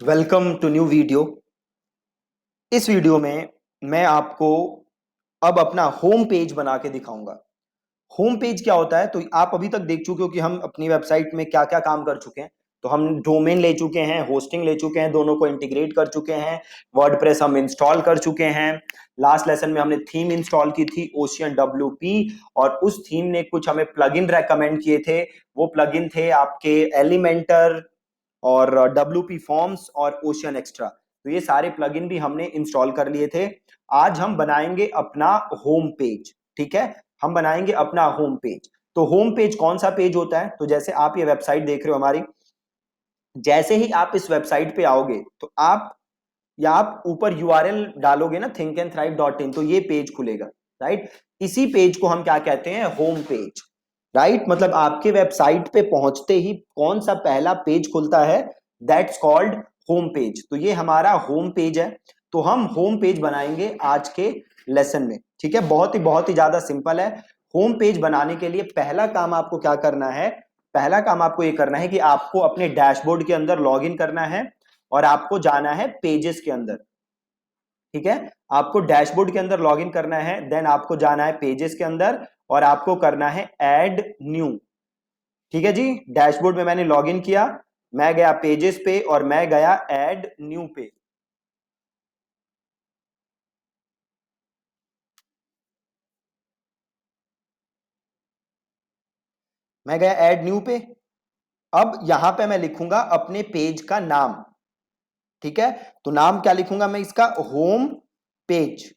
Welcome to new video. इस video में मैं आपको अब अपना होम पेज बना के दिखाऊंगा। होम पेज क्या होता है तो आप अभी तक देख चुके हो कि हम अपनी वेबसाइट में क्या क्या काम कर चुके हैं। तो हम डोमेन ले चुके हैं, होस्टिंग ले चुके हैं, दोनों को इंटीग्रेट कर चुके हैं, वर्डप्रेस हम इंस्टॉल कर चुके हैं। लास्ट लेसन में हमने थीम इंस्टॉल की थी ओशियन WP, और उस थीम ने कुछ हमें प्लगइन रेकमेंड किए थे। वो प्लगइन थे आपके एलिमेंटर और WP फॉर्म्स और ओशियन एक्स्ट्रा। तो ये सारे प्लगइन भी हमने इंस्टॉल कर लिए थे। आज हम बनाएंगे अपना होम पेज। ठीक है, हम बनाएंगे अपना होम पेज। तो होम पेज कौन सा पेज होता है? तो जैसे आप ये वेबसाइट देख रहे हो हमारी, जैसे ही आप इस वेबसाइट पे आओगे तो आप ऊपर URL डालोगे ना, thinkandthrive.in, तो ये पेज खुलेगा। राइट, इसी पेज को हम क्या कहते हैं? Home page. राइट, मतलब आपके वेबसाइट पे पहुंचते ही कौन सा पहला पेज खुलता है? That's called home page. तो ये हमारा होम पेज है। तो हम होम पेज बनाएंगे आज के लेसन में। ठीक है, बहुत ही ज्यादा सिंपल है। होम पेज बनाने के लिए पहला काम आपको क्या करना है? पहला काम आपको ये करना है कि आपको अपने डैशबोर्ड के अंदर लॉग इन करना है और आपको जाना है पेजेस के अंदर। ठीक है, आपको डैशबोर्ड के अंदर लॉगिन करना है, देन आपको जाना है पेजेस के अंदर और आपको करना है ऐड न्यू। ठीक है जी, डैशबोर्ड में मैंने लॉगिन किया, मैं गया पेजेस पे और मैं गया ऐड न्यू पे। मैं गया ऐड न्यू पे। अब यहां पे मैं लिखूंगा अपने पेज का नाम। ठीक है, तो नाम क्या लिखूंगा मैं इसका? Home page.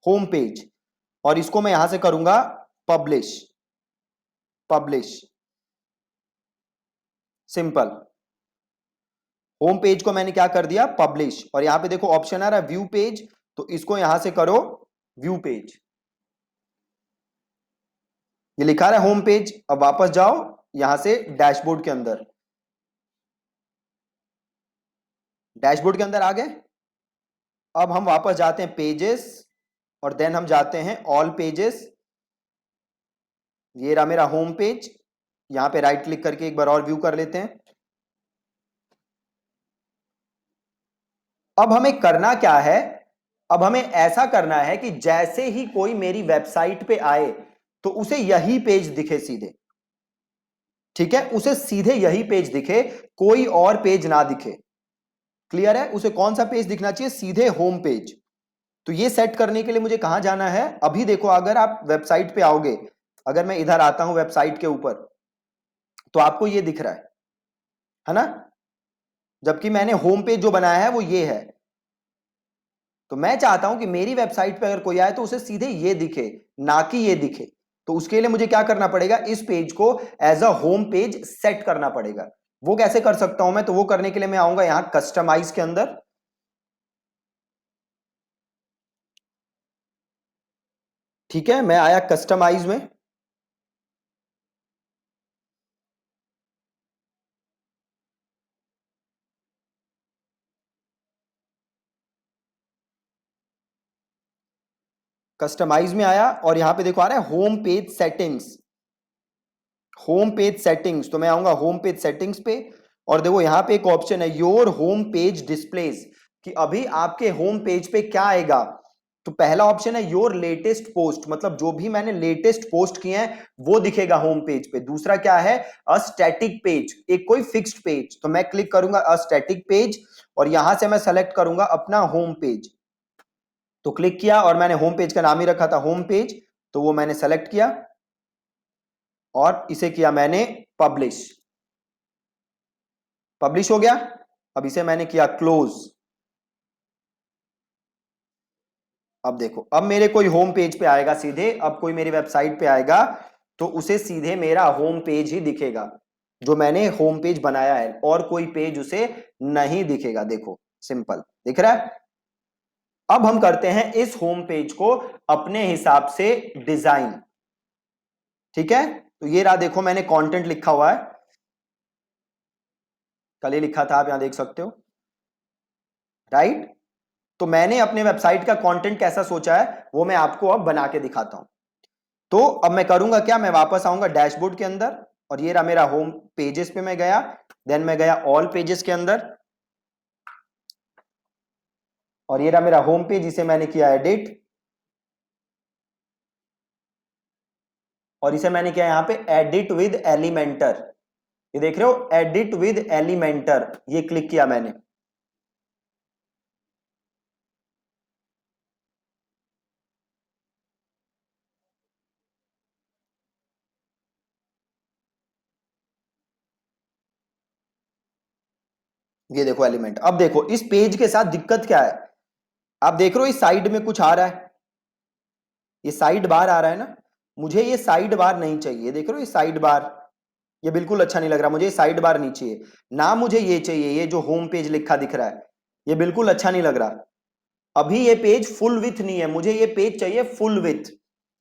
Home page. और इसको मैं यहां से करूंगा publish. Publish, simple. Home page को मैंने क्या कर दिया? पब्लिश। और यहां पे देखो ऑप्शन आ रहा है व्यू पेज, तो इसको यहां से करो व्यू पेज। ये लिखा रहा है होम पेज। अब वापस जाओ यहां से डैशबोर्ड के अंदर। डैशबोर्ड के अंदर आ गए। अब हम वापस जाते हैं पेजेस और देन हम जाते हैं ऑल पेजेस। ये रहा मेरा होम पेज। यहां पे राइट क्लिक करके एक बार और व्यू कर लेते हैं। अब हमें करना क्या है? अब हमें ऐसा करना है कि जैसे ही कोई मेरी वेबसाइट पे आए तो उसे यही पेज दिखे सीधे। ठीक है, उसे सीधे यही पेज दिखे, कोई और पेज ना दिखे। क्लियर है? उसे कौन सा पेज दिखना चाहिए? सीधे होम पेज। तो ये सेट करने के लिए मुझे कहां जाना है? अभी देखो, अगर आप वेबसाइट पे आओगे, अगर मैं इधर आता हूं वेबसाइट के ऊपर, तो आपको ये दिख रहा है ना? जबकि मैंने होम पेज जो बनाया है वो ये है। तो मैं चाहता हूं कि मेरी वेबसाइट पे अगर कोई आए तो उसे सीधे ये दिखे, ना कि ये दिखे। तो उसके लिए मुझे क्या करना पड़ेगा? इस पेज को as a home page set करना पड़ेगा। वो कैसे कर सकता हूं मैं? तो वो करने के लिए मैं आऊंगा यहां कस्टमाइज के अंदर। ठीक है, मैं आया कस्टमाइज में। कस्टमाइज में आया और यहां पे देखो आ रहा है home page settings. Home page settings, तो मैं आऊंगा होम पेज सेटिंग्स पे। और देखो यहां पे एक ऑप्शन है योर होम पेज डिस्प्लेज, कि अभी आपके होम पेज पे क्या आएगा। तो पहला ऑप्शन है योर लेटेस्ट पोस्ट, मतलब जो भी मैंने लेटेस्ट पोस्ट किए हैं वो दिखेगा होम पेज पे। दूसरा क्या है? अ स्टैटिक पेज, एक कोई फिक्स्ड पेज। तो मैं क्लिक करूंगा अ स्टैटिक पेज और यहां से मैं सेलेक्ट करूंगा अपना होम पेज। तो क्लिक किया और मैंने होम पेज का नाम ही रखा था होम पेज, तो वो मैंने सेलेक्ट किया और इसे किया मैंने पब्लिश। पब्लिश हो गया। अब इसे मैंने किया क्लोज। अब देखो, अब मेरे कोई होम पेज पे आएगा सीधे, अब कोई मेरी वेबसाइट पे आएगा तो उसे सीधे मेरा होम पेज ही दिखेगा, जो मैंने होम पेज बनाया है, और कोई पेज उसे नहीं दिखेगा। देखो सिंपल दिख रहा है। अब हम करते हैं इस होम पेज को अपने हिसाब से डिजाइन। ठीक है, तो ये रहा, देखो मैंने कंटेंट लिखा हुआ है, कल ही लिखा था, आप यहां देख सकते हो। राइट, तो मैंने अपने वेबसाइट का कंटेंट कैसा सोचा है वो मैं आपको अब बना के दिखाता हूं। तो अब मैं करूंगा क्या? मैं वापस आऊंगा डैशबोर्ड के अंदर और ये रहा मेरा होम पेजेस पे मैं गया, देन मैं गया ऑल पेजेस के अंदर। और ये रहा मेरा होम पेज, इसे मैंने किया एडिट, और इसे मैंने किया यहां पे एडिट विद एलिमेंटर। ये देख रहे हो, एडिट विद एलिमेंटर, ये क्लिक किया मैंने। ये देखो एलिमेंट। अब देखो इस पेज के साथ दिक्कत क्या है, आप देख रहे हो इस साइड में कुछ आ रहा है, ये साइड बार आ रहा है ना, मुझे ये साइड बार नहीं चाहिए। देख रहे हो ये साइड बार, ये बिल्कुल अच्छा नहीं लग रहा मुझे, साइड बार नहीं चाहिए ना, मुझे ये चाहिए, ये जो होम पेज लिखा दिख रहा है, ये बिल्कुल अच्छा नहीं लग रहा। अभी ये पेज फुल विथ नहीं है, मुझे ये पेज चाहिए फुल विथ,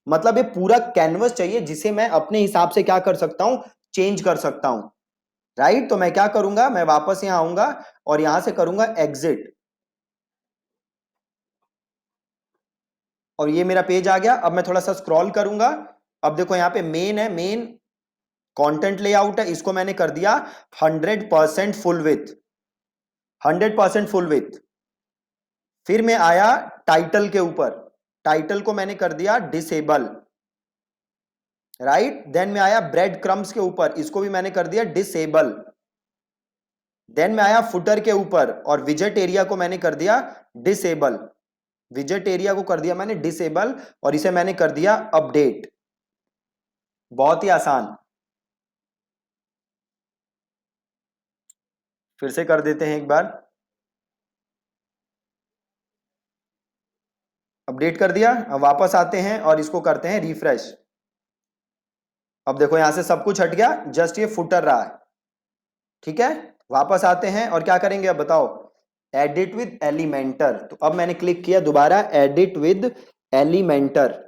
मतलब ये पूरा कैनवस चाहिए जिसे मैं अपने हिसाब से क्या कर सकता हूं, चेंज कर सकता हूं। राइट, तो मैं क्या करूंगा, मैं वापस यहां आऊंगा और यहां से करूंगा एग्जिट, और ये मेरा पेज आ गया। अब मैं थोड़ा सा स्क्रॉल करूंगा, अब देखो यहां पे मेन है, मेन कंटेंट लेआउट है, इसको मैंने कर दिया 100% फुल विथ, 100% फुल विथ। फिर मैं आया टाइटल के ऊपर, टाइटल को मैंने कर दिया डिसेबल। राइट, देन मैं आया ब्रेड क्रम्स के ऊपर, इसको भी मैंने कर दिया डिसेबल। देन मैं आया फुटर के ऊपर और विजेट एरिया को मैंने कर दिया डिसेबल, विजेट एरिया को कर दिया मैंने डिसेबल, और इसे मैंने कर दिया अपडेट। बहुत ही आसान, फिर से कर देते हैं एक बार, अपडेट कर दिया। अब वापस आते हैं और इसको करते हैं रिफ्रेश। अब देखो यहां से सब कुछ हट गया, जस्ट ये फुटर रहा है। ठीक है, वापस आते हैं और क्या करेंगे अब बताओ, एडिट विद एलिमेंटर। तो अब मैंने क्लिक किया दोबारा एडिट विद एलिमेंटर,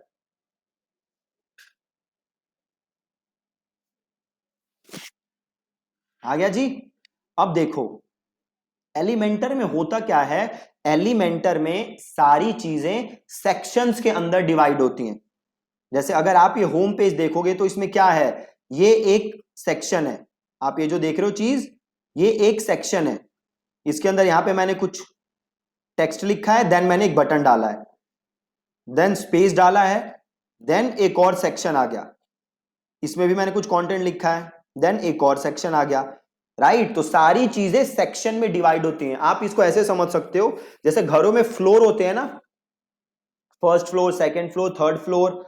आ गया जी। अब देखो एलिमेंटर में होता क्या है, एलिमेंटर में सारी चीजें सेक्शंस के अंदर डिवाइड होती हैं। जैसे अगर आप ये होम पेज देखोगे तो इसमें क्या है, ये एक सेक्शन है, आप ये जो देख रहे हो चीज, ये एक सेक्शन है। इसके अंदर यहां पे मैंने कुछ टेक्स्ट लिखा है, देन मैंने एक बटन डाला है, देन स्पेस डाला है, देन एक और सेक्शन आ गया, इसमें भी मैंने कुछ कंटेंट लिखा है, देन एक और सेक्शन आ गया। राइट, तो सारी चीजें सेक्शन में डिवाइड होती हैं। आप इसको ऐसे समझ सकते हो जैसे घरों में फ्लोर होते हैं ना, first floor, second floor, third floor.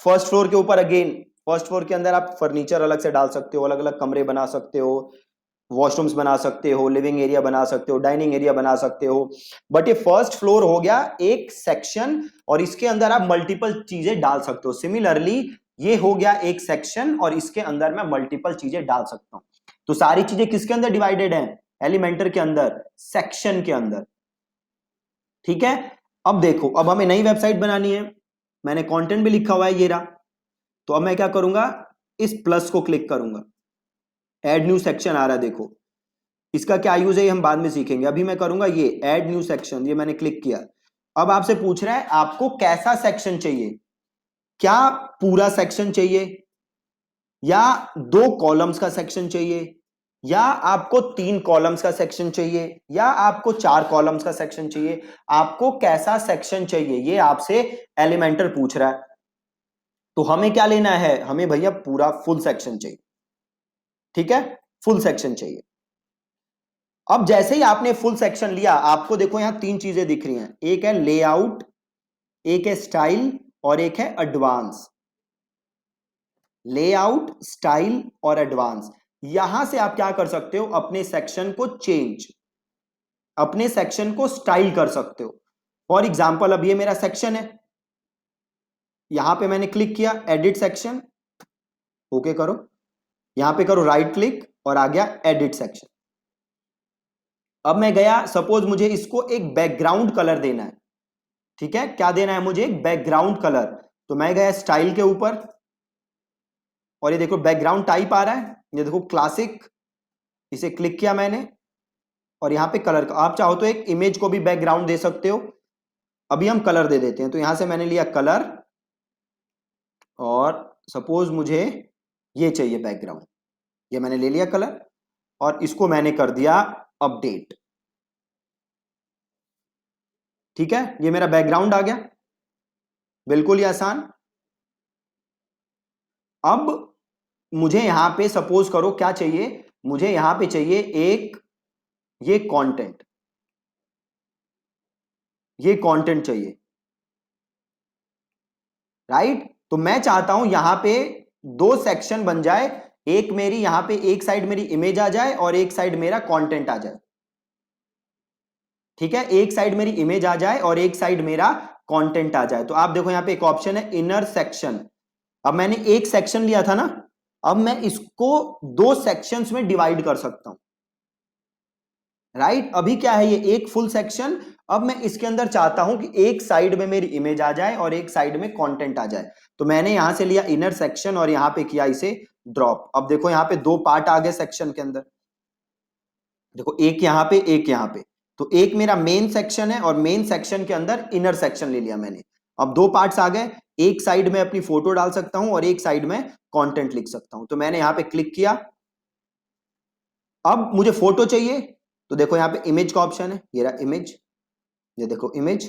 First floor के ऊपर अगेन, फर्स्ट फ्लोर के अंदर आप फर्नीचर अलग से डाल सकते हो, अलग अलग कमरे बना सकते हो, वॉशरूम्स बना सकते हो, लिविंग एरिया बना सकते हो, डाइनिंग एरिया बना सकते हो। बट ये फर्स्ट फ्लोर हो गया एक सेक्शन, और इसके अंदर आप मल्टीपल चीजें डाल सकते हो। सिमिलरली ये हो गया एक सेक्शन और इसके अंदर मैं मल्टीपल चीजें डाल सकता हूं। तो सारी चीजें किसके अंदर डिवाइडेड हैं, एलिमेंटर के अंदर, सेक्शन के अंदर। ठीक है, अब देखो अब हमें नई वेबसाइट बनानी है, मैंने कंटेंट भी लिखा हुआ है ये रहा। तो अब मैं क्या करूंगा, इस प्लस को क्लिक करूंगा, ऐड न्यू सेक्शन आ रहा है देखो, इसका क्या यूज है ये हम बाद में सीखेंगे। अभी मैं करूंगा ये ऐड न्यू सेक्शन, ये मैंने क्लिक किया। अब आपसे पूछ रहा है आपको कैसा सेक्शन चाहिए, क्या पूरा सेक्शन चाहिए, या दो कॉलम्स का सेक्शन चाहिए, या आपको तीन कॉलम्स का सेक्शन चाहिए, या आपको चार कॉलम्स का सेक्शन चाहिए, आपको कैसा सेक्शन चाहिए, ये आपसे एलिमेंटर पूछ रहा है। तो हमें क्या लेना है, हमें भैया पूरा फुल सेक्शन चाहिए। ठीक है, फुल सेक्शन चाहिए। अब जैसे ही आपने फुल सेक्शन लिया, आपको देखो यहां तीन चीजें दिख रही हैं, एक है लेआउट, एक है स्टाइल, और एक है एडवांस। लेआउट, स्टाइल और एडवांस, यहां से आप क्या कर सकते हो, अपने सेक्शन को चेंज, अपने सेक्शन को स्टाइल कर सकते हो। फॉर एग्जाम्पल अब ये मेरा सेक्शन है, यहां पे मैंने क्लिक किया एडिट सेक्शन, ओके करो, यहां पे करो राइट क्लिक और आ गया एडिट सेक्शन। अब मैं गया, सपोज मुझे इसको एक बैकग्राउंड कलर देना है। ठीक है, क्या देना है मुझे, एक बैकग्राउंड कलर। तो मैं गया स्टाइल के ऊपर, और ये देखो बैकग्राउंड टाइप आ रहा है, ये देखो क्लासिक, इसे क्लिक किया मैंने, और यहां पे कलर का आप चाहो तो एक इमेज को भी बैकग्राउंड दे सकते हो। अभी हम कलर दे देते हैं, तो यहां से मैंने लिया कलर, और सपोज मुझे ये चाहिए बैकग्राउंड, ये मैंने ले लिया कलर, और इसको मैंने कर दिया अपडेट। ठीक है, ये मेरा बैकग्राउंड आ गया, बिल्कुल ही आसान। अब मुझे यहां पे सपोज करो क्या चाहिए, मुझे यहां पे चाहिए एक, ये कंटेंट, ये कंटेंट चाहिए, राइट। तो मैं चाहता हूं यहां पे दो सेक्शन बन जाए, एक मेरी यहां पे एक साइड मेरी इमेज आ जाए और एक साइड मेरा कंटेंट आ जाए। ठीक है, एक साइड मेरी इमेज आ जाए और एक साइड मेरा कंटेंट आ जाए। तो आप देखो यहां पे एक ऑप्शन है इनर सेक्शन। अब मैंने एक सेक्शन लिया था ना, अब मैं इसको दो सेक्शंस में डिवाइड कर सकता हूं, राइट। अभी क्या है, ये एक फुल सेक्शन, अब मैं इसके अंदर चाहता हूं कि एक साइड में मेरी इमेज आ जाए और एक साइड में कंटेंट आ जाए। तो मैंने यहां से लिया इनर सेक्शन और यहां पे किया इसे ड्रॉप। अब देखो यहां पे दो पार्ट आ गए सेक्शन के अंदर, देखो एक यहां पे एक यहां पे। तो एक मेरा मेन सेक्शन है और मेन सेक्शन के अंदर इनर सेक्शन ले लिया मैंने। अब दो पार्ट्स आ गए, एक साइड में अपनी फोटो डाल सकता हूं और एक साइड में कंटेंट लिख सकता हूं। तो मैंने यहां पे क्लिक किया। अब मुझे फोटो चाहिए, तो देखो यहां पे इमेज का ऑप्शन है, ये रहा इमेज, ये देखो इमेज,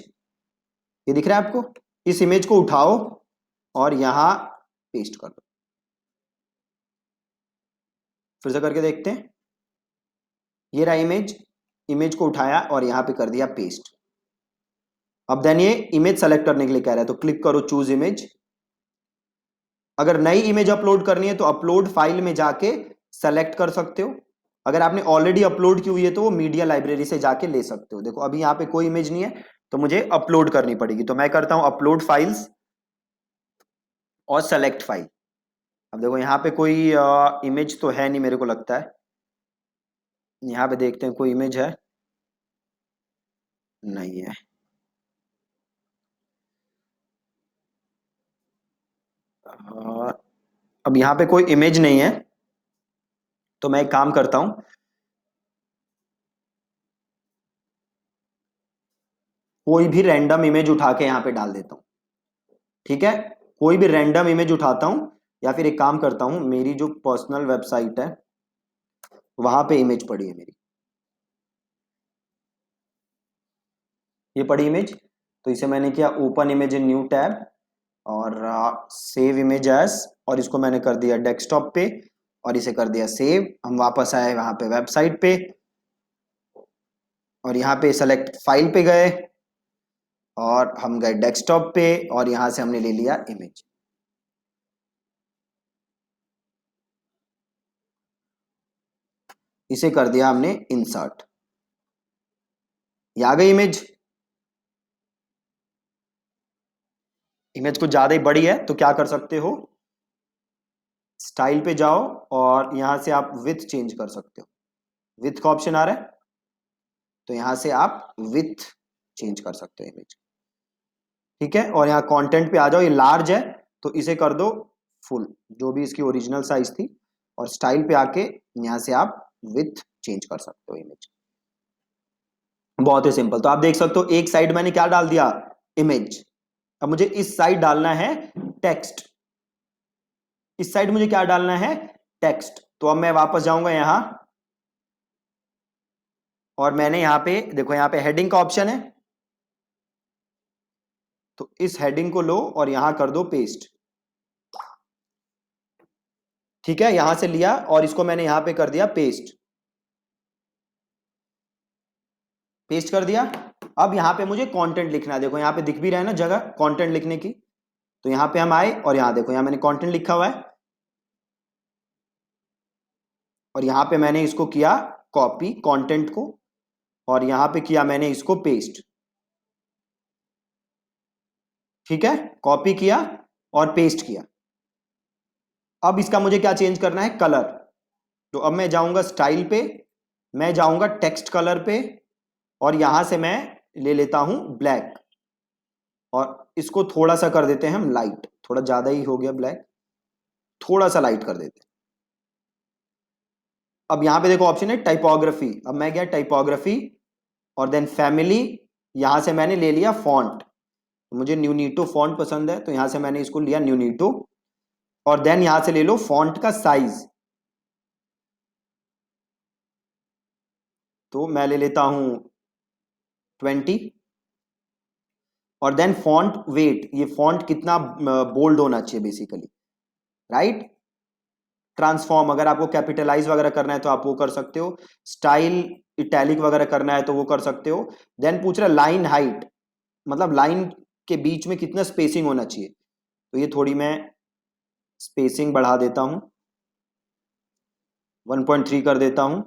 ये दिख रहा है आपको। इस इमेज को उठाओ और यहां पेस्ट कर दो। फिर से करके देखते हैं, ये रहा इमेज, इमेज को उठाया और यहां पे कर दिया पेस्ट। अब देन ये इमेज सेलेक्ट करने के लिए कह रहा है, तो क्लिक करो चूज इमेज। अगर नई इमेज अपलोड करनी है तो अपलोड फाइल में जाके सेलेक्ट कर सकते हो। अगर आपने ऑलरेडी अपलोड की हुई है तो वो मीडिया लाइब्रेरी से जाके ले सकते हो। देखो अभी यहाँ पे कोई इमेज नहीं है तो मुझे अपलोड करनी पड़ेगी, तो मैं करता हूं अपलोड फाइल्स और सेलेक्ट फाइल। अब देखो यहाँ पे कोई इमेज तो है नहीं मेरे को लगता है, यहाँ पे देखते हैं कोई इमेज है, नहीं है। अ, अब यहाँ पे कोई इमेज नहीं है, तो मैं एक काम करता हूं, कोई भी रैंडम इमेज उठा के यहाँ पे डाल देता हूँ। ठीक है, कोई भी रैंडम इमेज उठाता हूं, या फिर एक काम करता हूं, मेरी जो पर्सनल वेबसाइट है वहां पे इमेज पड़ी है मेरी, ये पड़ी इमेज। तो इसे मैंने किया open image in new tab और सेव इमेज एज, और इसको मैंने कर दिया डेस्कटॉप पे और इसे कर दिया सेव। हम वापस आए वहां पे वेबसाइट पे और यहाँ पे सेलेक्ट फाइल पे गए और हम गए डेस्कटॉप पे और यहां से हमने ले लिया इमेज। इसे कर दिया हमने इंसर्ट, ये आ गई इमेज। इमेज कुछ ज्यादा ही बड़ी है तो क्या कर सकते हो, स्टाइल पे जाओ और यहां से आप विथ चेंज कर सकते हो। विथ का ऑप्शन आ रहा है, तो यहां से आप विथ चेंज कर सकते हो इमेज। ठीक है, और यहाँ कंटेंट पे आ जाओ, ये लार्ज है तो इसे कर दो फुल, जो भी इसकी ओरिजिनल साइज थी। और स्टाइल पे आके यहां से आप विथ चेंज कर सकते हो इमेज। बहुत ही सिंपल। तो आप देख सकते हो एक साइड मैंने क्या डाल दिया, इमेज। अब मुझे इस साइड डालना है टेक्स्ट, इस साइड मुझे क्या डालना है, टेक्स्ट। तो अब मैं वापस जाऊंगा यहां और मैंने यहां पे देखो, यहां पे हेडिंग का ऑप्शन है, तो इस हेडिंग को लो और यहां कर दो पेस्ट। ठीक है, यहां से लिया और इसको मैंने यहां पे कर दिया पेस्ट, पेस्ट कर दिया। अब यहां पे मुझे कंटेंट लिखना है, देखो यहां पे दिख भी रहा है ना जगह कंटेंट लिखने की। तो यहां पे हम आए और यहां देखो, यहां मैंने कंटेंट लिखा हुआ है और यहां पे मैंने इसको किया कॉपी कंटेंट को और यहां पे किया मैंने इसको पेस्ट। ठीक है, कॉपी किया और पेस्ट किया। अब इसका मुझे क्या चेंज करना है, कलर। तो अब मैं जाऊंगा स्टाइल पे, मैं जाऊंगा टेक्स्ट कलर पे और यहां से मैं ले लेता हूं ब्लैक और इसको थोड़ा सा कर देते हैं हम लाइट, थोड़ा ज्यादा ही हो गया ब्लैक, थोड़ा सा लाइट कर देते हैं। अब यहां पे देखो ऑप्शन है टाइपोग्राफी, अब मैं गया टाइपोग्राफी और देन फैमिली, यहां से मैंने ले लिया फॉन्ट। मुझे न्यूनीटो फॉन्ट पसंद है तो यहां से मैंने इसको लिया न्यूनीटो और देन यहां से ले लो फॉन्ट का साइज। तो मैं ले लेता हूं 20। और देन फॉन्ट वेट, ये फॉन्ट कितना बोल्ड होना चाहिए बेसिकली, राइट। ट्रांसफॉर्म, अगर आपको कैपिटलाइज वगैरह करना है तो आप वो कर सकते हो, स्टाइल इटैलिक वगैरह करना है तो वो कर सकते हो। देन पूछ रहा लाइन हाइट, मतलब लाइन के बीच में कितना स्पेसिंग होना चाहिए, तो ये थोड़ी मैं स्पेसिंग बढ़ा देता हूं, 1.3 कर देता हूं।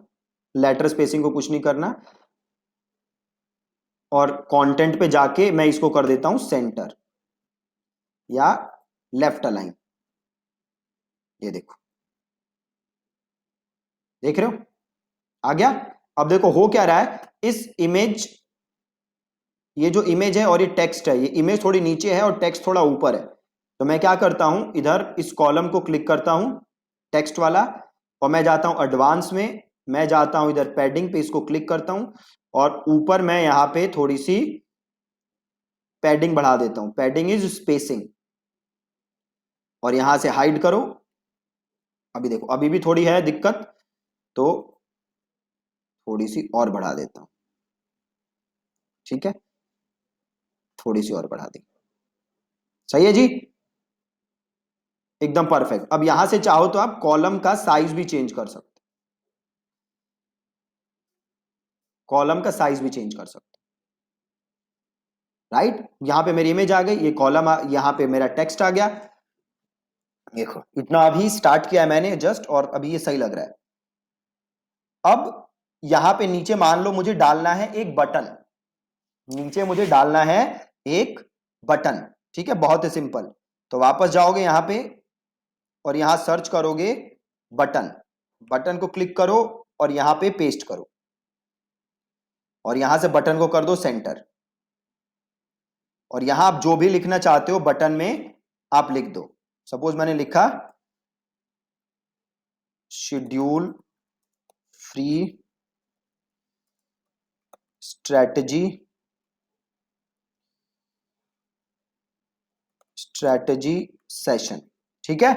लेटर स्पेसिंग को कुछ नहीं करना, और कंटेंट पे जाके मैं इसको कर देता हूं सेंटर या लेफ्ट अलाइन। ये देखो, देख रहे हो आ गया। अब देखो हो क्या रहा है, इस इमेज, ये जो इमेज है और ये टेक्स्ट है, ये इमेज थोड़ी नीचे है और टेक्स्ट थोड़ा ऊपर है। तो मैं क्या करता हूं, इधर इस कॉलम को क्लिक करता हूं, टेक्स्ट वाला, और मैं जाता हूं एडवांस में, मैं जाता हूं इधर पैडिंग पे, इसको क्लिक करता हूं, और ऊपर मैं यहां पे थोड़ी सी पैडिंग बढ़ा देता हूं, पैडिंग इज स्पेसिंग, और यहां से हाइड करो। अभी देखो अभी भी थोड़ी है दिक्कत, तो थोड़ी सी और बढ़ा देता हूं, ठीक है, थोड़ी सी और बढ़ा दी, सही है जी, एकदम परफेक्ट। अब यहां से चाहो तो आप कॉलम का साइज भी चेंज कर सकते, कॉलम का साइज भी चेंज कर सकते, राइट। यहां पे मेरी इमेज आ गई, ये कॉलम, यहां पे मेरा टेक्स्ट आ गया। देखो इतना अभी स्टार्ट किया है मैंने जस्ट, और अभी ये सही लग रहा है। अब यहां पे नीचे मान लो मुझे डालना है एक बटन, नीचे मुझे डालना है एक बटन, ठीक है, बहुत ही सिंपल। तो वापस जाओगे यहां पे और यहां सर्च करोगे बटन, बटन को क्लिक करो और यहां पे पेस्ट करो, और यहां से बटन को कर दो सेंटर, और यहां आप जो भी लिखना चाहते हो बटन में आप लिख दो। सपोज मैंने लिखा schedule free strategy, strategy session, ठीक है।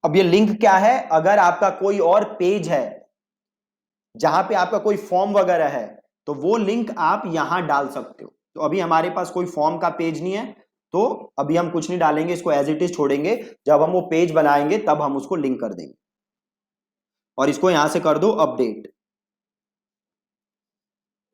अब ये लिंक क्या है, अगर आपका कोई और पेज है जहां पे आपका कोई फॉर्म वगैरह है, तो वो लिंक आप यहां डाल सकते हो। तो अभी हमारे पास कोई फॉर्म का पेज नहीं है, तो अभी हम कुछ नहीं डालेंगे, इसको एज इट इज छोड़ेंगे। जब हम वो पेज बनाएंगे तब हम उसको लिंक कर देंगे, और इसको यहां से कर दो अपडेट।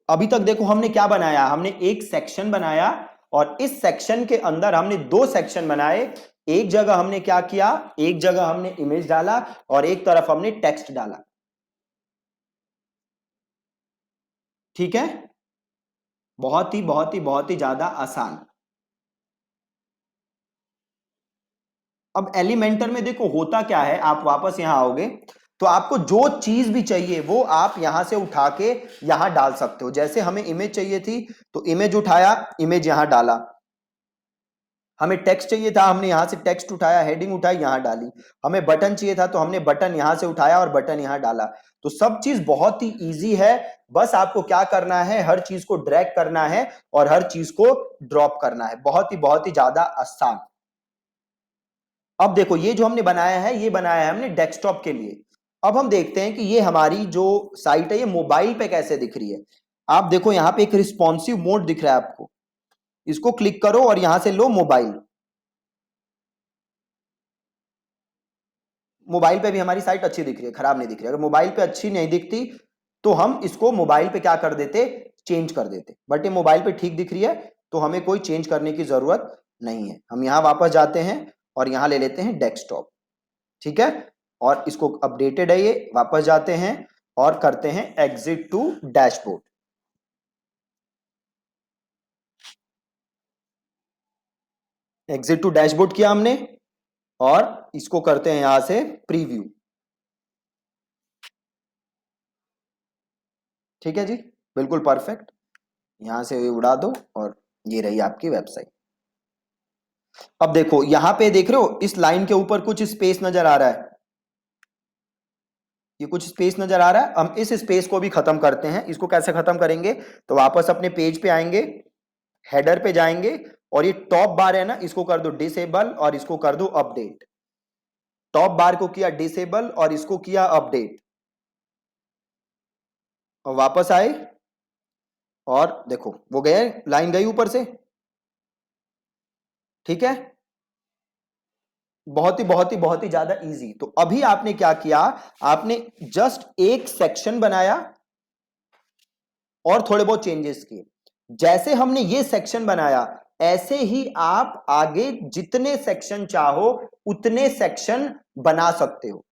अभी तक देखो हमने क्या बनाया, हमने एक सेक्शन बनाया, और इस सेक्शन के अंदर हमने दो सेक्शन बनाए। एक जगह हमने क्या किया, एक जगह हमने इमेज डाला और एक तरफ हमने टेक्स्ट डाला, ठीक है। बहुत ही ज्यादा आसान। अब एलिमेंटर में देखो होता क्या है, आप वापस यहां आओगे तो आपको जो चीज भी चाहिए वो आप यहां से उठा के यहां डाल सकते हो। जैसे हमें इमेज चाहिए थी तो इमेज उठाया, इमेज यहां डाला। हमें टेक्स्ट चाहिए था, हमने यहां से टेक्स्ट उठाया, हेडिंग उठाई यहां डाली। हमें बटन चाहिए था तो हमने बटन यहां से उठाया और बटन यहां डाला। तो सब चीज बहुत ही इजी है, बस आपको क्या करना है, हर चीज को ड्रैग करना है और हर चीज को ड्रॉप करना है। बहुत ही ज्यादा आसान। अब देखो ये जो हमने बनाया है, ये बनाया है हमने डेस्कटॉप के लिए। अब हम देखते हैं कि ये हमारी जो साइट है ये मोबाइल पे कैसे दिख रही है। आप देखो यहां पे एक रिस्पॉन्सिव मोड दिख रहा है आपको, इसको क्लिक करो और यहां से लो मोबाइल। मोबाइल पे भी हमारी साइट अच्छी दिख रही है, खराब नहीं दिख रही। अगर मोबाइल पे अच्छी नहीं दिखती तो हम इसको मोबाइल पे क्या कर देते, चेंज कर देते। बट ये मोबाइल पे ठीक दिख रही है तो हमें कोई चेंज करने की जरूरत नहीं है। हम यहां वापस जाते हैं और यहां ले लेते हैं डेस्कटॉप, ठीक है। और इसको अपडेटेड है ये, वापस जाते हैं और करते हैं exit to dashboard. Exit to dashboard किया हमने, और इसको करते हैं यहां से प्रीव्यू, ठीक है जी, बिल्कुल परफेक्ट। यहां से उड़ा दो और ये रही आपकी वेबसाइट। अब देखो यहां पे देख रहे हो इस लाइन के ऊपर कुछ स्पेस नजर आ रहा है, ये कुछ स्पेस नजर आ रहा है। हम इस स्पेस को भी खत्म करते हैं। इसको कैसे खत्म करेंगे, तो वापस अपने पेज पे आएंगे, हेडर पे जाएंगे, और ये टॉप बार है ना, इसको कर दो डिसेबल और इसको कर दो अपडेट। टॉप बार को किया डिसेबल और इसको किया अपडेट, और वापस आए और देखो वो गए, लाइन गई ऊपर से। ठीक है, बहुत ही ज्यादा इजी। तो अभी आपने क्या किया, आपने जस्ट एक सेक्शन बनाया और थोड़े बहुत चेंजेस किए। जैसे हमने ये सेक्शन बनाया, ऐसे ही आप आगे जितने सेक्शन चाहो उतने सेक्शन बना सकते हो,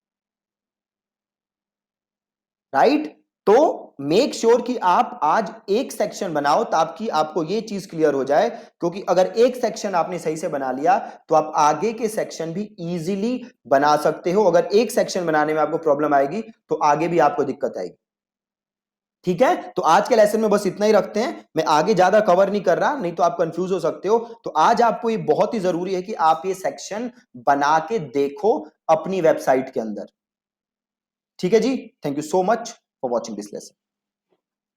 राइट। तो मेक श्योर कि आप आज एक सेक्शन बनाओ ताकि आपको ये चीज क्लियर हो जाए, क्योंकि अगर एक सेक्शन आपने सही से बना लिया तो आप आगे के सेक्शन भी इजीली बना सकते हो। अगर एक सेक्शन बनाने में आपको प्रॉब्लम आएगी तो आगे भी आपको दिक्कत आएगी। ठीक है, तो आज के लेसन में बस इतना ही रखते हैं, मैं आगे ज्यादा कवर नहीं कर रहा, नहीं तो आप कंफ्यूज हो सकते हो। तो आज आपको ये बहुत ही जरूरी है कि आप ये सेक्शन बना के देखो अपनी वेबसाइट के अंदर। ठीक है जी, thank you so much for watching this lesson.